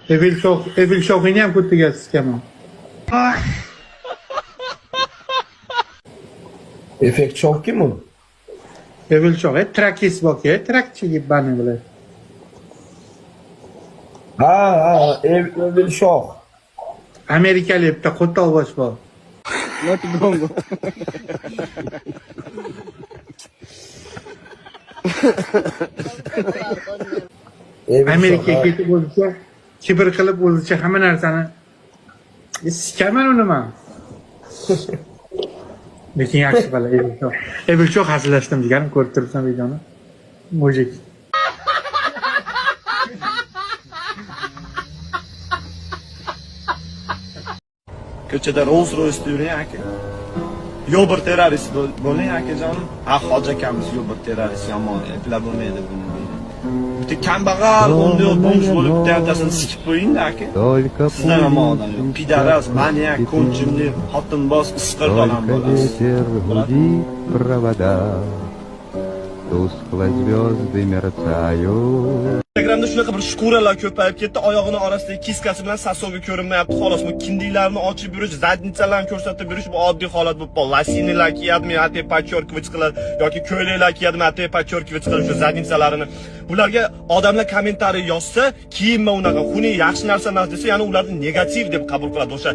Evil Shock'ini ham ko'rgazishganman. Effekt Shock kim u? Evil Shock, trakist bor-ku, trakchi bani bilan. Ha, Evil Shock. Amerikalik bitta qo'ttovosh bor. Not Bongo. Amerikaga ketib o'zicha kibr qilib o'zicha hamma narsani sikaman uni men. Lekin yaxshi bola Evil Shock hazillashdim deganim ko'rib turibsan videoni. Mujik. Ko'chada Rolls Royce yuring aka. Yo'l bir terrorist bo'ling akajonim. Hoji akamiz yo'l bir terrorist yomon eplar bo'lmaydi buni. Bitta kambag'al bunday bo'sh bo'lib bittatasini sikib qo'ying aka. Sizlar yomon odam yo'q. Pidaras, maniyak, konchimni, xotinboz, isqir bolam bo'lasiz. Тускло звезды мерцают. Instagramda shunaqa bir shkuralar ko'payib ketdi, oyog'ini orasidagi kiskasi bilan sasovi ko'rinmayapti. Xolos, bu kindiklarni ochib yurish, zadnitsalarni ko'rsatib yurish bu oddiy holat bo'lib qoldi. Lasinilar kiyadimi, ate podchorkovich qiladi yoki ko'ylaklar kiyadimi, ate podchorkovich qilib shu zadnitsalarini. Bularga odamlar kommentariy yozsa, kiyinma unaqa, xuni yaxshi narsa emas desa, ya'ni ularni negativ deb qabul qiladi o'sha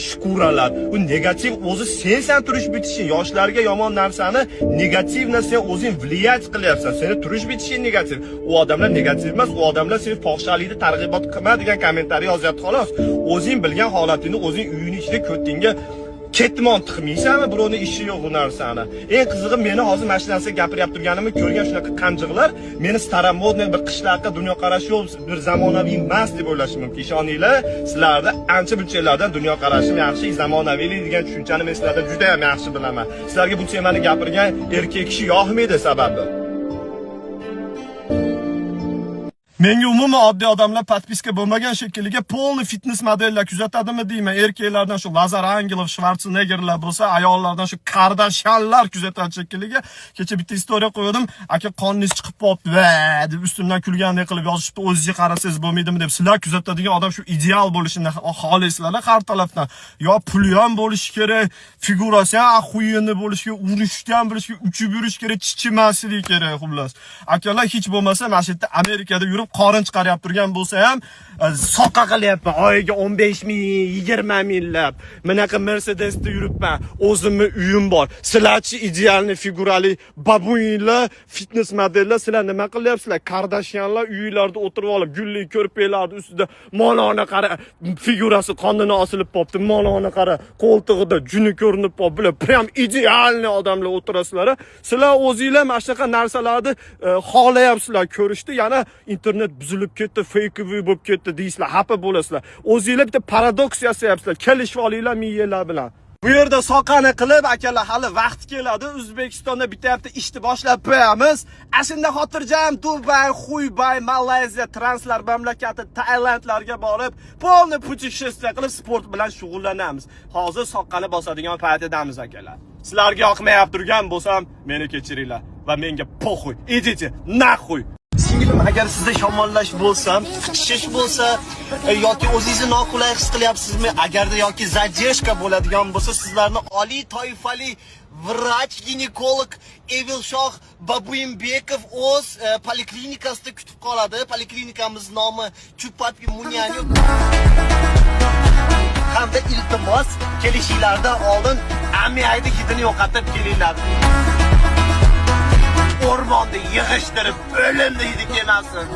shkuralar. Bu negativ o'zi sen turish bitishing, yoshlarga yomon narsani negativni sen o'zing vliyat qilyapsan. Seni turish bitishing negativ. U odamlar negativ emas, u odamlar seni fohishalikni targ'ibot qilma degan kommentariy yozyapti xolos. O'zing bilgan holatingni o'zing uying ichida ko'tingga ketmon tiqmaysanmi, birovning ishi yo'q bu narsani. Eng qizig'i meni hozir mana shu narsa gapirib turganimni ko'rgan shunaqa qanjiqlar meni staromodniy bir qishloqqa dunyoqarashi yo'q, bir zamonaviy emas deb o'ylashi mumkin. Ishoninglar, sizlarda ancha bunchalardan dunyoqarashim yaxshi, zamonaviylik degan tushunchani men sizlardan juda ham yaxshi bilaman. Sizlarga bu temani gapirgan erkak kishi yoqmaydi sababi. Menga umuman oddiy odamlar podpiska bo'lmagan shekilliga polni fitness modellar kuzatadimi deyman. Erkaklardan shu Lazar Angelov, Schwarzeneggerlar bo'lsa, ayollardan shu Kardashianlar kuzatadi shekilliga. Kecha bitta istoriya qo'ydim. Aka qoningiz chiqib qolibdi va deb ustimdan kulgandek qilib yozishibdi. O'zingizga qarasangiz bo'lmaydimi deb. Sizlar kuzatadigan odam shu ideal bo'lishini xohlaysizlar har tarafdan. Yo puli ham bo'lishi kerak, figurasi ham axuyini bo'lishi kerak, urishni ham bilish kerak, uchib yurish kerak, chichimasligi kerak xullas. Akalar hech bo'lmasa mana shu yerda Amerikada yurib qorin chiqaryap turgan bo'lsa ham soqqa qilyapman. Oyiga 15 ming, 20 minglab. Menaqa Mercedesda yuribman. O'zimning uyim bor. Sizlarchi idealni figurali babuinlar, fitness modellar sizlar nima qilyapsizlar? Kardashianlar uylarda o'tirib olib, gulli ko'rpaklarning ustida moloni qara, figurasi qonini osilib qolibdi. Moloni qara, qo'ltig'ida juni ko'rinib qolib, bular prям idealni odamlar o'tirasizlar. Sizlar o'zingizlar mana shunaqa narsalarni xohlayapsizlar ko'rishdi. Yana internet buzilib ketdi, fakevi bo'lib ketdi deysizlar, xafa bo'lasizlar. O'zingizlar bitta paradoks yasayapsizlar. Kelishib olinglar miyalar bilan. Bu yerda soqani qilib, akalar hali vaqt keladi. O'zbekistonda bitta ishni boshlab qo'yamiz. Ashunda xotirjam Dubay, Xuybay, Malayziya, translar mamlakati, Tailandlarga borib, polni putешествие qilib sport bilan shug'ullanamiz. Hozir soqqani bosadigan paytidamiz akalar. Sizlarga yoqmayapti turgan bo'lsam, meni kechiringlar va menga poxuy. Idите nахуй. Singlim, agar sizda shamollash bo'lsa, fichishish bo'lsa yoki o'zingizni noqulay his qilyapsizmi, agarda yoki zadeshka bo'ladigan bo'lsa, sizlarni oliy toifali vrach ginekolog Evil Shock Babuimbekov o'z poliklinikasida kutib qoladi. Poliklinikamiz nomi Chupatki Munyani. Hamda iltimos kelishinglardan oldin amiyayni hidini yo'qotib kelinglar. Ormanda yig'ishtirib o'limni hidi kelmasin.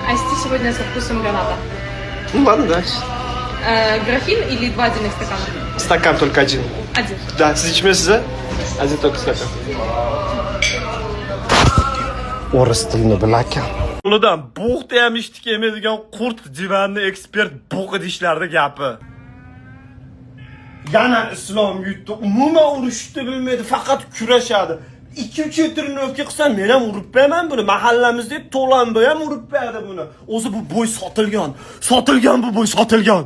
А здесь сегодня со вкусом граната? Ну ладно, да. Графин или 2 отдельных стакана? Стакан только один. Один. Да, siz ichmaysizmi? Один только стакан. O'ris tilini bilarkan. Ulardan bo'g'da ham eshitib kelmaydigan qurt divanni ekspert bo'g'i ishlarida gapi. Yana islom yurtda umuman urushni bilmaydi, faqat kurashadi. 2-3 trenirovka qilsam men ham urib qo'yaman buni. Mahallamizda To'lanbo ham urib qo'yadi buni. O'zi bu bo'y sotilgan. Sotilgan bu bo'y sotilgan.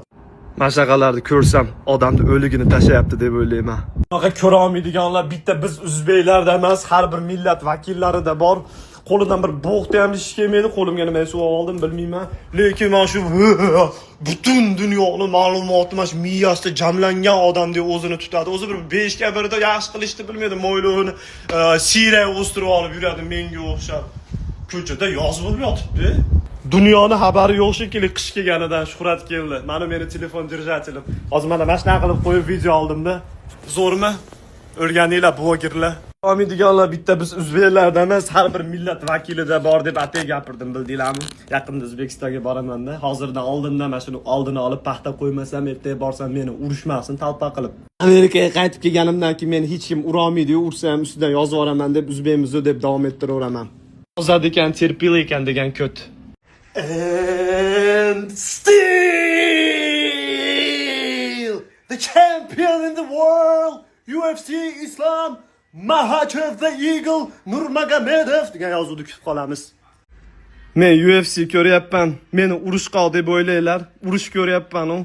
Mashaqalarni ko'rsam odamni o'ligini tashlayapti deb o'ylayman. Bunaqa ko'ra olmaydiganlar bitta biz o'zbeklarda emas, har bir millat vakillarida bor. Qo'lidan bir bo'g'da ham ish kelmaydi, qo'limga nima suv oldim bilmayman. Lekin men shu butun dunyoni ma'lumoti mana shu miyasida jamlangan odamdek o'zini tutadi. O'zi bir 5 ga 1da yaxshi qilishni bilmaydi, mo'ylovini siyray o'stirib olib yuradi menga o'xshab. Ko'chada yozib bo'lib yotibdi. Dunyoni xabari yo'q shekilli qish kelganidan Shuhrat keldi. Mana meni telefon держателim. Hozir mana mana shunaqa qilib qo'yib video oldimda. Zo'rmi? O'rganinglar blogerlar. Olmaydiganlar bitta biz o'zbeklarda emas, har bir millat vakilida bor deb atay gapirdim, bildinglarmi? Yaqinda O'zbekistonga boraman-da. Hozirdan oldindan mana shuni oldini olib paxta qo'ymasam, ertaga borsam meni urishmasin talpa qilib. Amerikaga qaytib kelganimdan keyin meni hech kim ura olmaydi-yu, ursa ham ustidan yozib yuboraman deb o'zbekmiz deb davom ettiraveraman. Ozod ekan, terpil ekan degan ko't. And still the champion in the world, UFC Islam Makhachev the Eagle Nurmagomedov degan yozuvni kutib qolamiz. Men UFC ko'ryapman, meni urush qol deb o'ylaylar. Urush ko'ryapman u.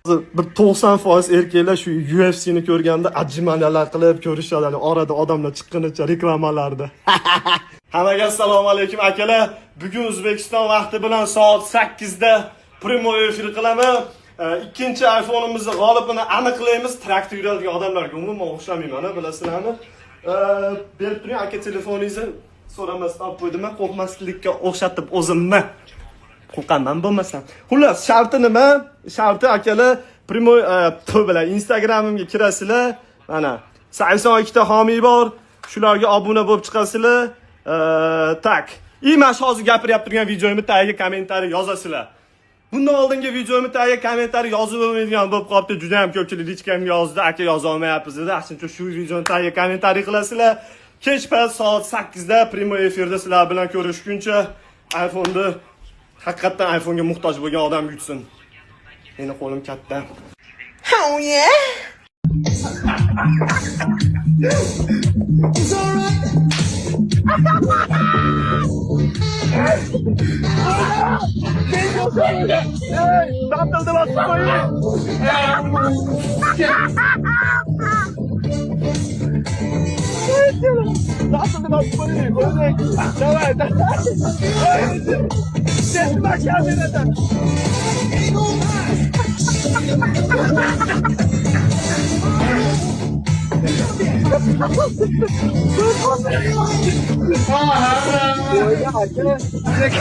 Hozir bir 90% erkaklar shu UFC'ni ko'rganda ajimanalar qilib ko'rishadi. Orada odamlar chiqqanicha reklamalarda. Hammaga assalomu alaykum akalar. Bugun O'zbekiston vaqti bilan soat 8 da prямой efir qilaman. Ikkinchi iPhone'imizni g'olibini aniqlaymiz. Traktor yuradigan odamlarga umuman o'xshamayman, bilasizlarmi? Berib turing aka telefoningizni. So'ramasdan olib qo'ydim, qo'rqmaslikka o'xshatib o'zimni. Qo'rqaman bo'lmasam. Xullas, sharti nima? Sharti akalar prямой bilan Instagramimga kirasizlar. Mana 82 ta homiy bor. Shularga obuna bo'lib chiqasizlar. Tak. Mana hozir gapirib turgan videoimni tagiga kommentariy yozasizlar. Bundan oldingi videoimni tagiga kommentariy yozib bo'lmaydigan bo'lib qolibdi. Juda ham ko'pchilik hechkim yozdi, aka yoza olmayapsiz dedi. Aksincha shu videoni tagiga kommentariy qilasizlar. Kech payt soat 8 da prямой efirda sizlar bilan ko'rishguncha iPhone'da haqiqatan iPhone'ga muhtoj bo'lgan odam yutsin. Meni qo'lim katta. Oh yeah. It's all right.